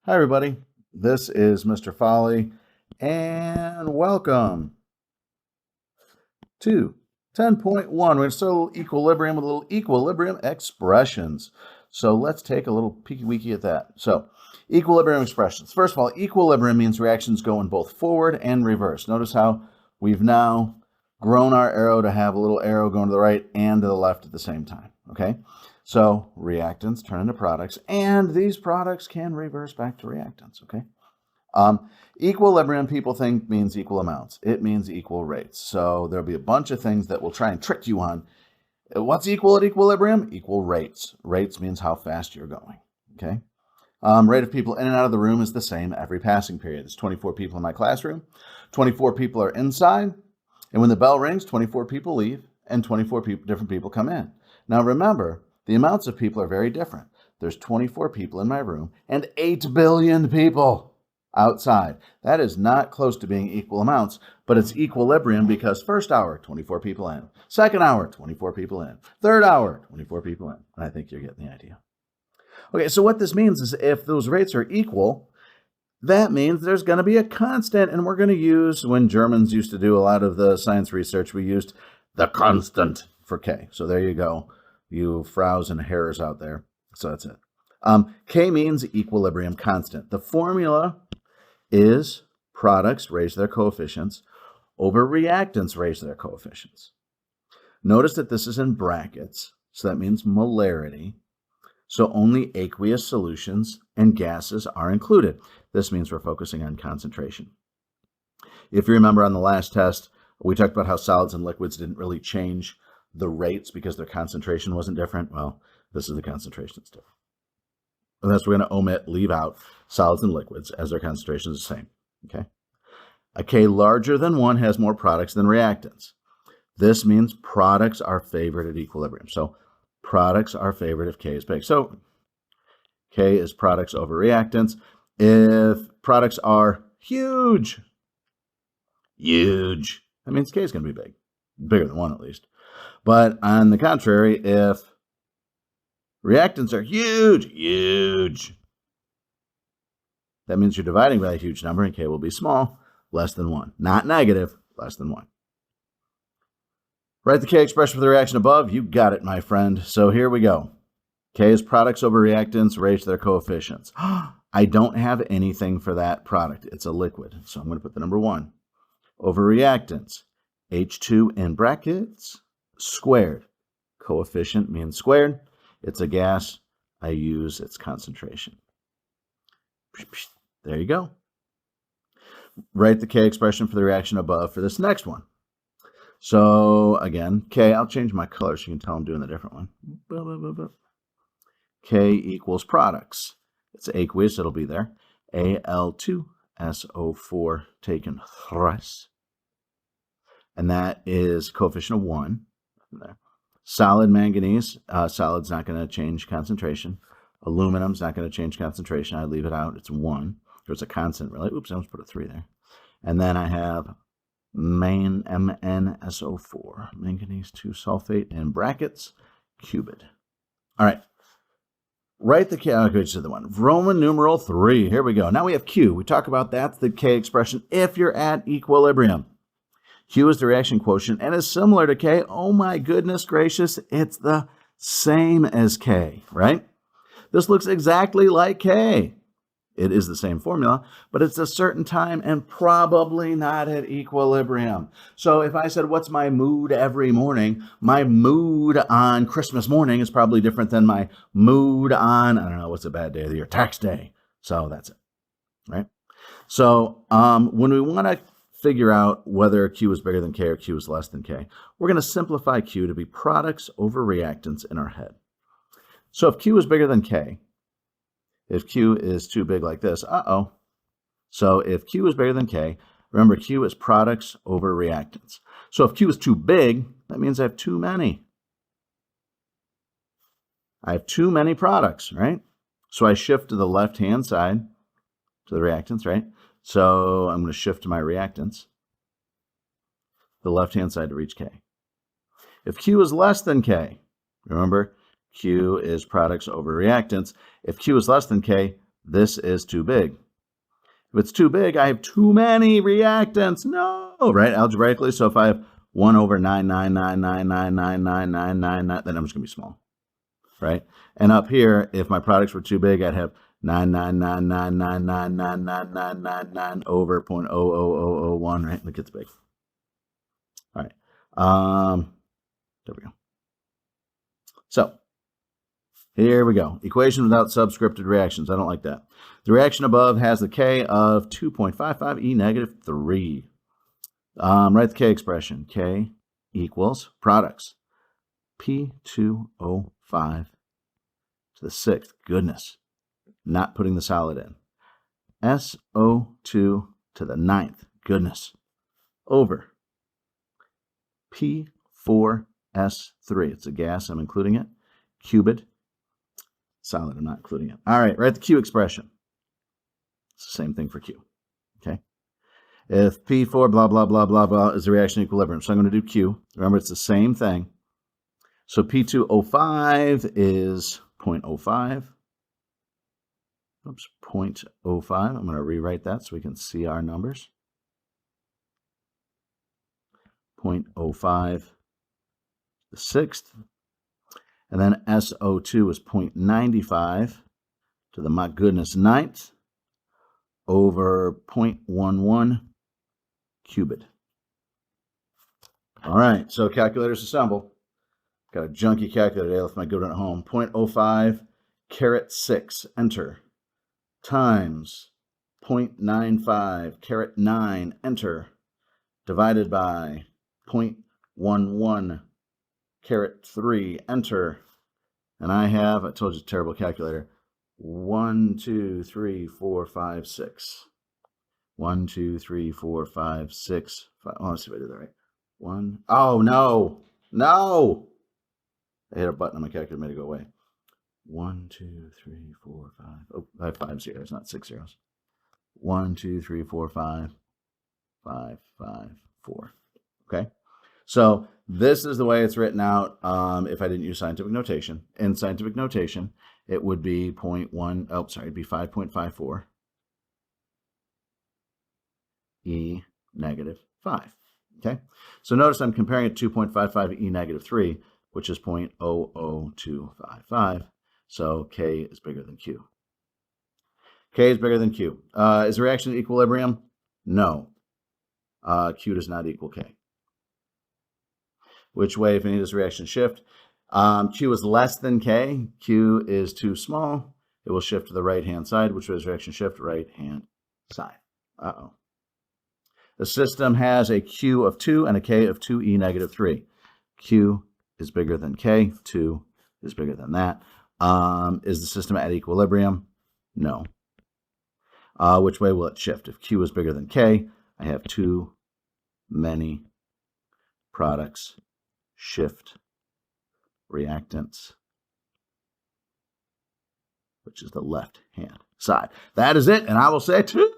Hi, everybody. This is Mr. Folly, and welcome to 10.1. We're going to start a little equilibrium with a little equilibrium expressions. So let's take a little peeky-weeky at that. So, equilibrium expressions. First of all, equilibrium means reactions go in both forward and reverse. Notice how we've now grown our arrow to have a little arrow going to the right and to the left at the same time. Okay? So reactants turn into products, and these products can reverse back to reactants, okay? Equilibrium, people think, means equal amounts. It means equal rates. So there'll be a bunch of things that will try and trick you on. What's equal at equilibrium? Equal rates. Rates means how fast you're going, okay? Rate of people in and out of the room is the same every passing period. There's 24 people in my classroom. 24 people are inside, and when the bell rings, 24 people leave, and 24 different people come in. Now remember, the amounts of people are very different. There's 24 people in my room and 8 billion people outside. That is not close to being equal amounts, but it's equilibrium because first hour, 24 people in. Second hour, 24 people in. Third hour, 24 people in. I think you're getting the idea. Okay, so what this means is if those rates are equal, that means there's going to be a constant, and we're going to use, when Germans used to do a lot of the science research, we used the constant for K. So there you go. You fraus and hairs out there. So that's it. K means equilibrium constant. The formula is products raise their coefficients over reactants raise their coefficients. Notice that this is in brackets, so that means molarity. So only aqueous solutions and gases are included. This means we're focusing on concentration. If you remember on the last test, we talked about how solids and liquids didn't really change the rates because their concentration wasn't different. Well, this is the concentration that's different. And that's we're going to omit, leave out solids and liquids as their concentration is the same. Okay. A K larger than 1 has more products than reactants. This means products are favored at equilibrium. So products are favored if K is big. So K is products over reactants. If products are huge, that means K is going to be big. Bigger than 1 at least. But on the contrary, if reactants are huge, that means you're dividing by a huge number, and K will be small, less than 1. Not negative, less than 1. Write the K expression for the reaction above. You got it, my friend. So here we go. K is products over reactants raised their coefficients. I don't have anything for that product. It's a liquid, so I'm going to put the number 1. Over reactants, H2 in brackets, squared. Coefficient means squared. It's a gas. I use its concentration. There you go. Write the K expression for the reaction above for this next one. So again, K, I'll change my color so you can tell I'm doing the different one. K equals products. It's aqueous, it'll be there. Al2SO4 taken thrice. And that is coefficient of 1. There. Solid manganese, solid's not going to change concentration. Aluminum's not going to change concentration. I leave it out. It's 1. There's a constant, really. Oops, I almost put a 3 there. And then I have MnSO4, manganese 2 sulfate, in brackets, cubed. All right. Write the K, to the one. Roman numeral 3. Here we go. Now we have Q. We talk about that's the K expression if you're at equilibrium. Q is the reaction quotient and is similar to K. Oh my goodness gracious, it's the same as K, right? This looks exactly like K. It is the same formula, but it's a certain time and probably not at equilibrium. So if I said, what's my mood every morning? My mood on Christmas morning is probably different than my mood on, I don't know, what's a bad day of the year? Tax day. So that's it, right? So when we want to figure out whether Q is bigger than K or Q is less than K, we're going to simplify Q to be products over reactants in our head. So if Q is bigger than K, if Q is too big like this, So if Q is bigger than K, remember Q is products over reactants. So if Q is too big, that means I have too many. I have too many products, right? So I shift to the left-hand side, to the reactants, right? So I'm going to shift to my reactants, the left-hand side to reach K. If Q is less than K, remember, Q is products over reactants. If Q is less than K, This is too big. If it's too big, I have too many reactants. No, right? Algebraically, so if I have 1 over 999999999, that number's going to be small, right? And up here, if my products were too big, I'd have 99999999999 over 0.00001, right? It gets big. All right. There we go. So here we go. Equation without subscripted reactions. I don't like that. The reaction above has the K of 2.55 E negative 3. Write the K expression. K equals products. P2O5 to the 6th. Goodness. Not putting the solid in. SO2 to the 9th. Goodness. Over. P4S3. It's a gas. I'm including it. Cubed. Solid. I'm not including it. All right. Write the Q expression. It's the same thing for Q. Okay. If P4 blah, blah, blah, blah, blah is the reaction equilibrium. So I'm going to do Q. Remember, it's the same thing. So P2O5 is 0.05. Oops, 0.05. I'm going to rewrite that so we can see our numbers. 0.05 the 6th. And then SO2 is 0.95 to the, my goodness, 9th over 0.11 cubed. All right, so calculators assemble. Got a junky calculator today. Left my good one at home. 0.05 caret 6, enter, times 0.95 caret 9, enter, divided by 0.11 caret 3, enter. And I have, I told you, terrible calculator. 1, 2, 3, 4, 5, 6. 1, 2, 3, 4, 5, 6. 5. Oh, let's see if I did that right. 1. Oh, no. No. I hit a button on my calculator, made it go away. 1, 2, 3, 4, 5. Oh, I have 5 zeros, not 6 zeros. 1, 2, 3, 4, 5. 5, 5, 4. Okay. So this is the way it's written out if I didn't use scientific notation. In scientific notation, it would be 0.1, oh, sorry, it'd be 5.54 E negative 5. Okay. So notice I'm comparing it to 2.55 E negative 3, which is 0.00255. So K is bigger than Q. K is bigger than Q. Is the reaction at equilibrium? No. Q does not equal K. Which way, if any of this reaction shift? Q is less than K. Q is too small. It will shift to the right-hand side. Which way does reaction shift? Right-hand side. Uh-oh. The system has a Q of 2 and a K of 2 E negative 3. Q is bigger than K. 2 is bigger than that. Is the system at equilibrium? No. Which way will it shift? If Q is bigger than K, I have too many products. Shift reactants, which is the left-hand side. That is it, and I will say to